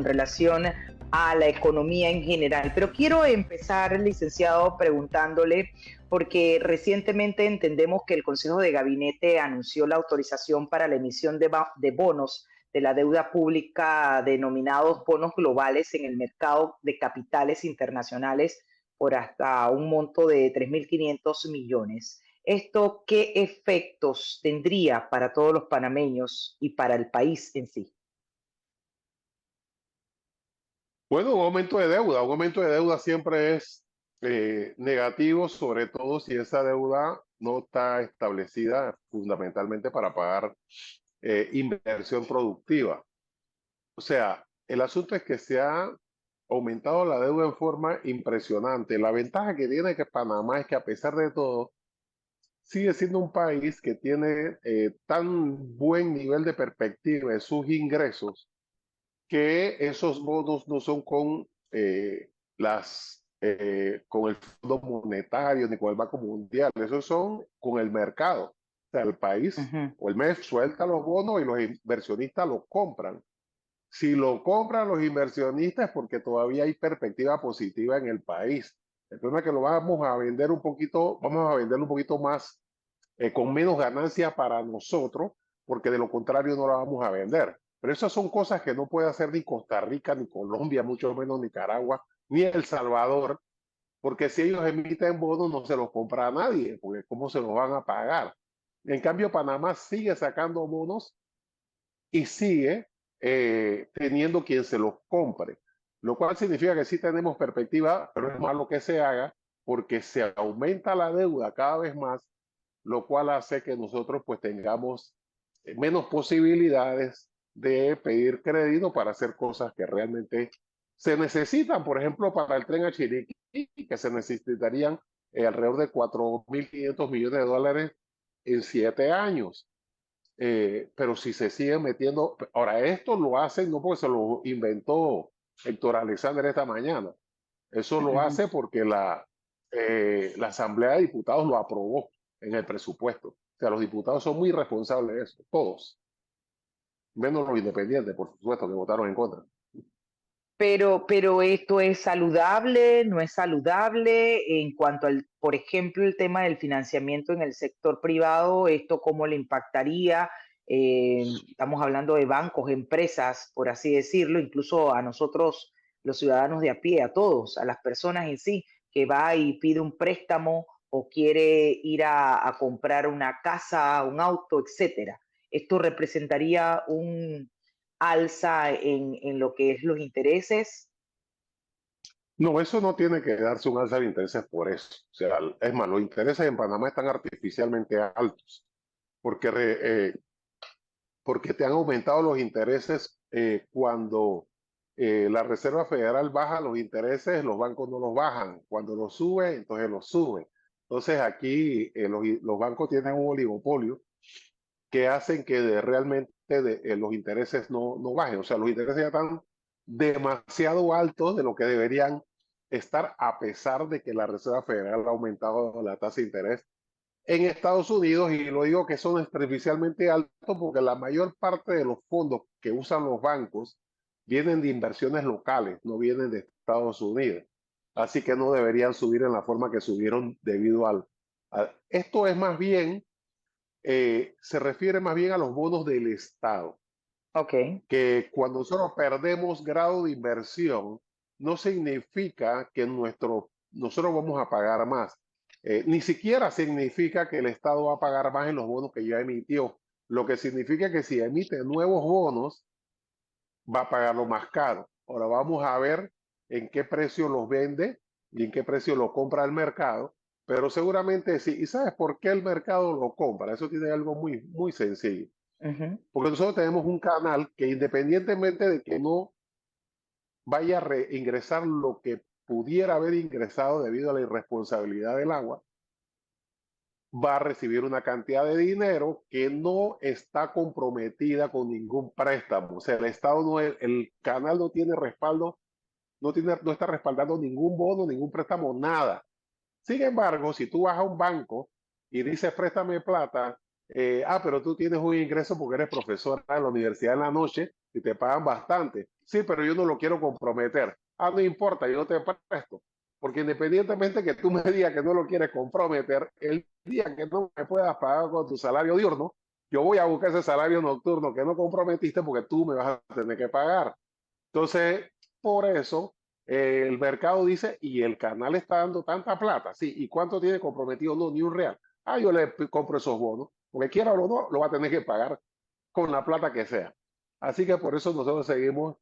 con relación a la economía en general. Pero quiero empezar, licenciado, preguntándole, porque recientemente entendemos que el Consejo de Gabinete anunció la autorización para la emisión de bonos de la deuda pública denominados bonos globales en el mercado de capitales internacionales por hasta un monto de 3.500 millones. ¿Esto qué efectos tendría para todos los panameños y para el país en sí? Bueno, un aumento de deuda siempre es negativo, sobre todo si esa deuda no está establecida fundamentalmente para pagar inversión productiva. O sea, el asunto es que se ha aumentado la deuda en forma impresionante. La ventaja que tiene que Panamá es que a pesar de todo, sigue siendo un país que tiene tan buen nivel de perspectiva de sus ingresos que esos bonos no son con con el Fondo Monetario ni con el Banco Mundial, esos son con el mercado. O sea, el país Ujú. o el MEF suelta los bonos y los inversionistas los compran. Si lo compran los inversionistas es porque todavía hay perspectiva positiva en el país. El problema es que lo vamos a vender un poquito, vamos a venderlo un poquito más con menos ganancia para nosotros, porque de lo contrario no la vamos a vender. Pero esas son cosas que no puede hacer ni Costa Rica, ni Colombia, mucho menos Nicaragua, ni El Salvador, porque si ellos emiten bonos no se los compra a nadie, porque ¿cómo se los van a pagar? En cambio, Panamá sigue sacando bonos y sigue teniendo quien se los compre, lo cual significa que sí tenemos perspectiva, pero es malo que se haga porque se aumenta la deuda cada vez más, lo cual hace que nosotros pues tengamos menos posibilidades de pedir crédito para hacer cosas que realmente se necesitan. Por ejemplo, para el tren a Chiriquí, que se necesitarían alrededor de 4.500 millones de dólares en 7 años. Pero si se siguen metiendo, ahora esto lo hacen no porque se lo inventó Héctor Alexander esta mañana, eso lo Ujú. hace porque la Asamblea de Diputados lo aprobó en el presupuesto. O sea, los diputados son muy responsables de eso, todos, menos los independientes, por supuesto, que votaron en contra. Pero esto es saludable, no es saludable en cuanto al, por ejemplo, el tema del financiamiento en el sector privado, esto cómo le impactaría. Estamos hablando de bancos, empresas, por así decirlo, incluso a nosotros, los ciudadanos de a pie, a todos, a las personas en sí, que va y pide un préstamo o quiere ir a comprar una casa, un auto, etcétera. Esto representaría un alza en lo que es los intereses. No, eso no tiene que darse un alza de intereses por eso. O sea, es más, los intereses en Panamá están artificialmente altos, porque, porque te han aumentado los intereses cuando la Reserva Federal baja los intereses, los bancos no los bajan. Cuando los sube, entonces los suben. Entonces aquí los bancos tienen un oligopolio que hacen que realmente los intereses no bajen. O sea, los intereses ya están demasiado altos de lo que deberían estar a pesar de que la Reserva Federal ha aumentado la tasa de interés en Estados Unidos, y lo digo que son artificialmente altos porque la mayor parte de los fondos que usan los bancos vienen de inversiones locales, no vienen de Estados Unidos. Así que no deberían subir en la forma que subieron debido esto es más bien, se refiere más bien a los bonos del Estado, Ok. que cuando nosotros perdemos grado de inversión, no significa que nosotros vamos a pagar más. Ni siquiera significa que el Estado va a pagar más en los bonos que ya emitió. Lo que significa que si emite nuevos bonos, va a pagarlo más caro. Ahora vamos a ver en qué precio los vende y en qué precio lo compra el mercado, pero seguramente sí. ¿Y sabes por qué el mercado lo compra? Eso tiene algo muy sencillo. Ujú. Porque nosotros tenemos un canal que, independientemente de que no vaya a reingresar lo que pudiera haber ingresado debido a la irresponsabilidad del agua, va a recibir una cantidad de dinero que no está comprometida con ningún préstamo. O sea, el Estado no, el canal no tiene respaldo, no está respaldando ningún bono, ningún préstamo, nada. Sin embargo, si tú vas a un banco y dices préstame plata, pero tú tienes un ingreso porque eres profesora en la universidad en la noche y te pagan bastante. Sí, pero yo no lo quiero comprometer. Ah, no importa, yo te presto. Porque independientemente que tú me digas que no lo quieres comprometer, el día que no me puedas pagar con tu salario diurno, yo voy a buscar ese salario nocturno que no comprometiste porque tú me vas a tener que pagar. Entonces, por eso el mercado dice, y el canal está dando tanta plata, sí, ¿y cuánto tiene comprometido? No, ni un real. Ah, yo le compro esos bonos, porque quiera o no, lo va a tener que pagar con la plata que sea. Así que por eso nosotros seguimos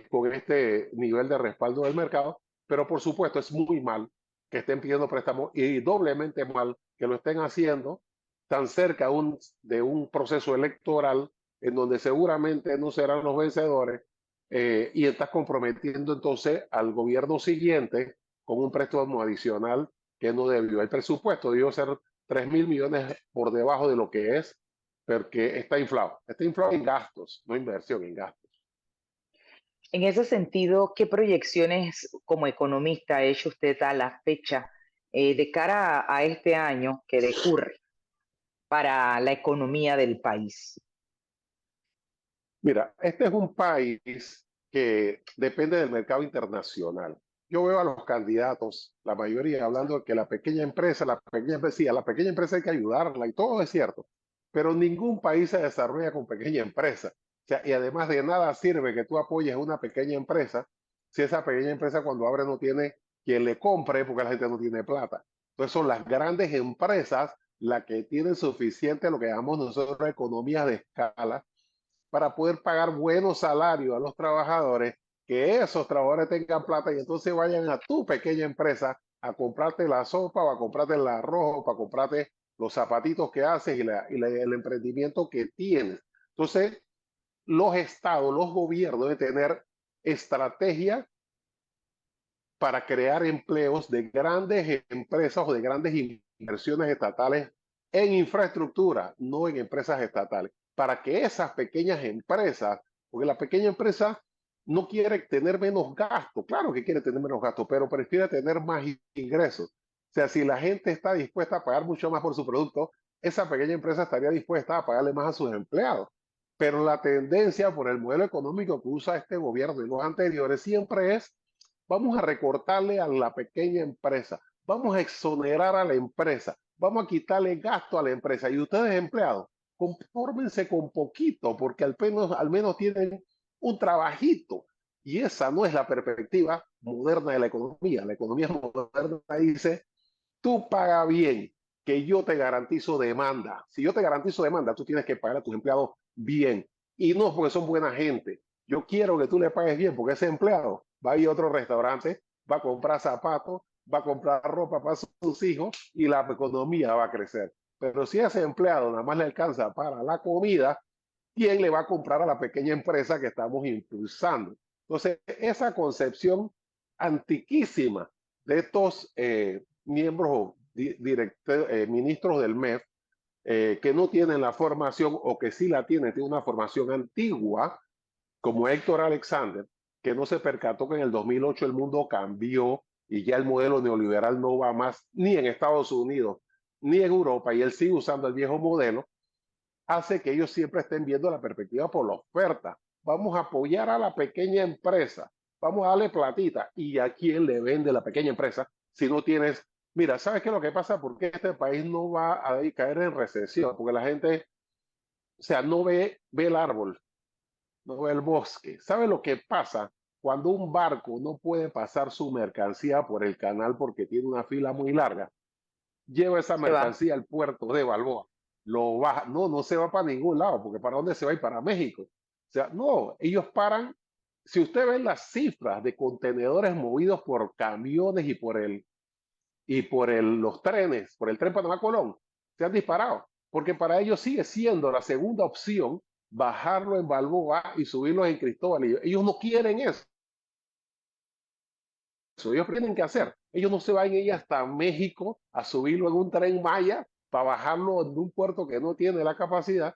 con este nivel de respaldo del mercado, pero por supuesto es muy mal que estén pidiendo préstamos y doblemente mal que lo estén haciendo tan cerca de un proceso electoral en donde seguramente no serán los vencedores y estás comprometiendo entonces al gobierno siguiente con un préstamo adicional que no debió. El presupuesto debió ser 3.000 millones por debajo de lo que es, porque está inflado en gastos, no inversión, en gastos. En ese sentido, ¿qué proyecciones como economista ha hecho usted a la fecha de cara a este año que decurre para la economía del país? Mira, este es un país que depende del mercado internacional. Yo veo a los candidatos, la mayoría, hablando de que sí, a la pequeña empresa hay que ayudarla y todo es cierto, pero ningún país se desarrolla con pequeña empresa. O sea, y además de nada sirve que tú apoyes una pequeña empresa si esa pequeña empresa cuando abre no tiene quien le compre porque la gente no tiene plata. Entonces son las grandes empresas las que tienen suficiente lo que llamamos nosotros economías de escala para poder pagar buenos salarios a los trabajadores, que esos trabajadores tengan plata y entonces vayan a tu pequeña empresa a comprarte la sopa o a comprarte el arroz o para comprarte los zapatitos que haces el emprendimiento que tienes. Entonces, los estados, los gobiernos deben tener estrategias para crear empleos de grandes empresas o de grandes inversiones estatales en infraestructura, no en empresas estatales, para que esas pequeñas empresas, porque la pequeña empresa no quiere tener menos gastos, claro que quiere tener menos gastos, pero prefiere tener más ingresos. O sea, si la gente está dispuesta a pagar mucho más por su producto, esa pequeña empresa estaría dispuesta a pagarle más a sus empleados. Pero la tendencia por el modelo económico que usa este gobierno y los anteriores siempre es: vamos a recortarle a la pequeña empresa, vamos a exonerar a la empresa, vamos a quitarle gasto a la empresa. Y ustedes, empleados, confórmense con poquito, porque al menos tienen un trabajito. Y esa no es la perspectiva moderna de la economía. La economía moderna dice: tú paga bien, que yo te garantizo demanda. Si yo te garantizo demanda, tú tienes que pagar a tus empleados bien. Y no porque son buena gente. Yo quiero que tú le pagues bien, porque ese empleado va a ir a otro restaurante, va a comprar zapatos, va a comprar ropa para sus hijos y la economía va a crecer. Pero si ese empleado nada más le alcanza para la comida, ¿quién le va a comprar a la pequeña empresa que estamos impulsando? Entonces, esa concepción antiquísima de estos miembros o ministros del MEF que no tienen la formación o que sí la tienen una formación antigua, como Héctor Alexander, que no se percató que en el 2008 el mundo cambió y ya el modelo neoliberal no va más ni en Estados Unidos ni en Europa y él sigue usando el viejo modelo, hace que ellos siempre estén viendo la perspectiva por la oferta. Vamos a apoyar a la pequeña empresa, vamos a darle platita. ¿Y a quién le vende la pequeña empresa si no tienes? Mira, ¿sabes qué es lo que pasa? Porque este país no va a caer en recesión, porque la gente, o sea, no ve el árbol, no ve el bosque. ¿Sabe lo que pasa? Cuando un barco no puede pasar su mercancía por el canal porque tiene una fila muy larga, lleva esa Se va. mercancía al puerto de Balboa, lo baja, no se va para ningún lado, porque ¿para dónde se va? Y para México. O sea, no, ellos paran. Si usted ve las cifras de contenedores movidos por camiones y por los trenes, por el tren Panamá-Colón, se han disparado, porque para ellos sigue siendo la segunda opción bajarlo en Balboa y subirlo en Cristóbal. Y ellos no quieren eso. Ellos tienen que hacer. Ellos no se van a ir hasta México a subirlo en un tren Maya para bajarlo en un puerto que no tiene la capacidad.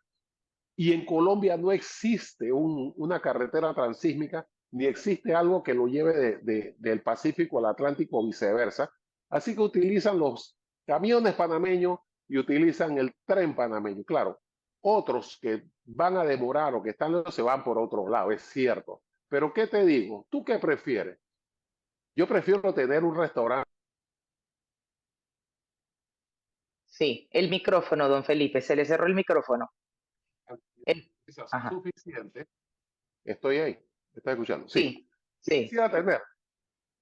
Y en Colombia no existe una carretera transísmica, ni existe algo que lo lleve del Pacífico al Atlántico o viceversa. Así que utilizan los camiones panameños y utilizan el tren panameño. Claro, otros que van a demorar o que están se van por otro lado, es cierto. Pero ¿qué te digo? ¿Tú qué prefieres? Yo prefiero tener un restaurante Sí, el micrófono, don Felipe, se le cerró el micrófono. El- Ajá, suficiente. Estoy ahí. ¿Me estás escuchando? Sí. sí, sí. Quisiera tener.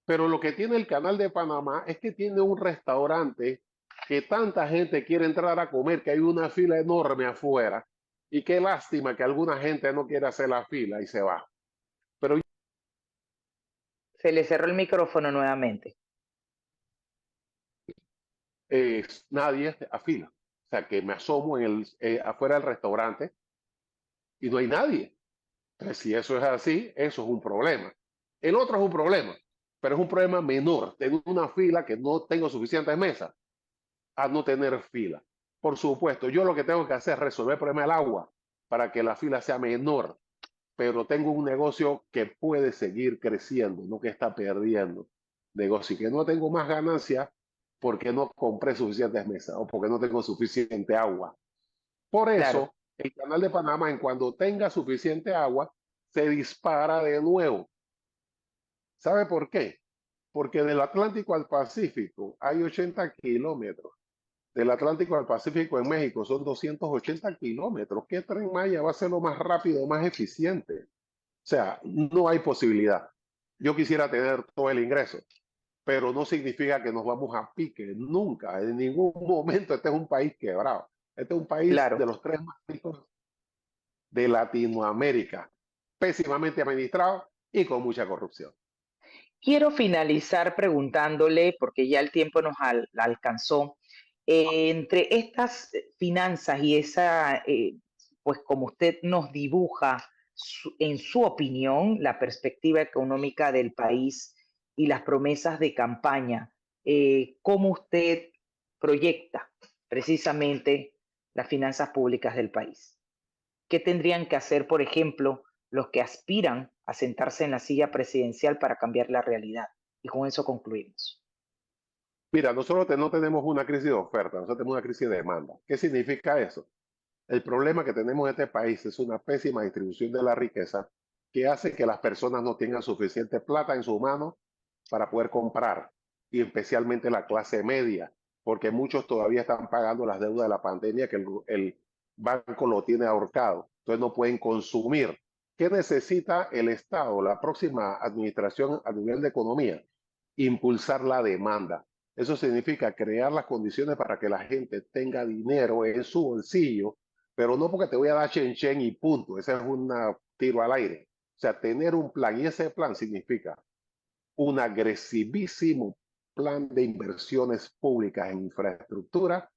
Pero lo que tiene el canal de Panamá es que tiene un restaurante que tanta gente quiere entrar a comer, que hay una fila enorme afuera. Y qué lástima que alguna gente no quiere hacer la fila y se va. Pero Se le cerró el micrófono nuevamente. nadie a fila. O sea, que me asomo afuera del restaurante y no hay nadie. Entonces, si eso es así, eso es un problema. El otro es un problema, pero es un problema menor. Tengo una fila que no tengo suficientes mesas a no tener fila. Por supuesto, yo lo que tengo que hacer es resolver el problema del agua para que la fila sea menor, pero tengo un negocio que puede seguir creciendo, no que está perdiendo negocio y que no tengo más ganancia porque no compré suficientes mesas o porque no tengo suficiente agua. Por Claro, eso, el canal de Panamá, en cuando tenga suficiente agua, se dispara de nuevo. ¿Sabe por qué? Porque del Atlántico al Pacífico hay 80 kilómetros. Del Atlántico al Pacífico en México son 280 kilómetros. ¿Qué tren Maya va a ser lo más rápido, más eficiente? O sea, no hay posibilidad. Yo quisiera tener todo el ingreso, pero no significa que nos vamos a pique, nunca, en ningún momento. Este es un país quebrado. Este es un país de claro. los tres más ricos de Latinoamérica, pésimamente administrado y con mucha corrupción. Quiero finalizar preguntándole, porque ya el tiempo nos alcanzó, entre estas finanzas y esa, pues como usted nos dibuja, en su opinión, la perspectiva económica del país y las promesas de campaña, ¿cómo usted proyecta precisamente las finanzas públicas del país? ¿Qué tendrían que hacer, por ejemplo, los que aspiran a sentarse en la silla presidencial para cambiar la realidad? Y con eso concluimos. Mira, nosotros no tenemos una crisis de oferta, nosotros tenemos una crisis de demanda. ¿Qué significa eso? El problema que tenemos en este país es una pésima distribución de la riqueza que hace que las personas no tengan suficiente plata en su mano para poder comprar, y especialmente la clase media, porque muchos todavía están pagando las deudas de la pandemia que el banco lo tiene ahorcado, entonces no pueden consumir. ¿Qué necesita el Estado, la próxima administración a nivel de economía? Impulsar la demanda. Eso significa crear las condiciones para que la gente tenga dinero en su bolsillo, pero no porque te voy a dar chen chen y punto. Ese es un tiro al aire. O sea, tener un plan, y ese plan significa un agresivísimo plan de inversiones públicas en infraestructura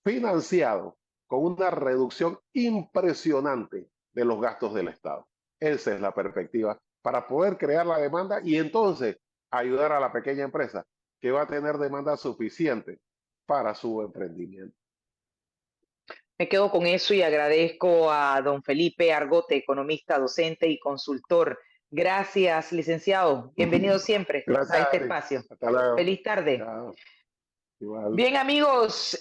financiado con una reducción impresionante de los gastos del Estado. Esa es la perspectiva para poder crear la demanda y entonces ayudar a la pequeña empresa que va a tener demanda suficiente para su emprendimiento. Me quedo con eso y agradezco a don Felipe Argote, economista, docente y consultor. Gracias, licenciado. Bienvenido siempre a Gracias, este Ari. espacio. Hasta luego. Feliz tarde. Chao. Igual. Bien, amigos,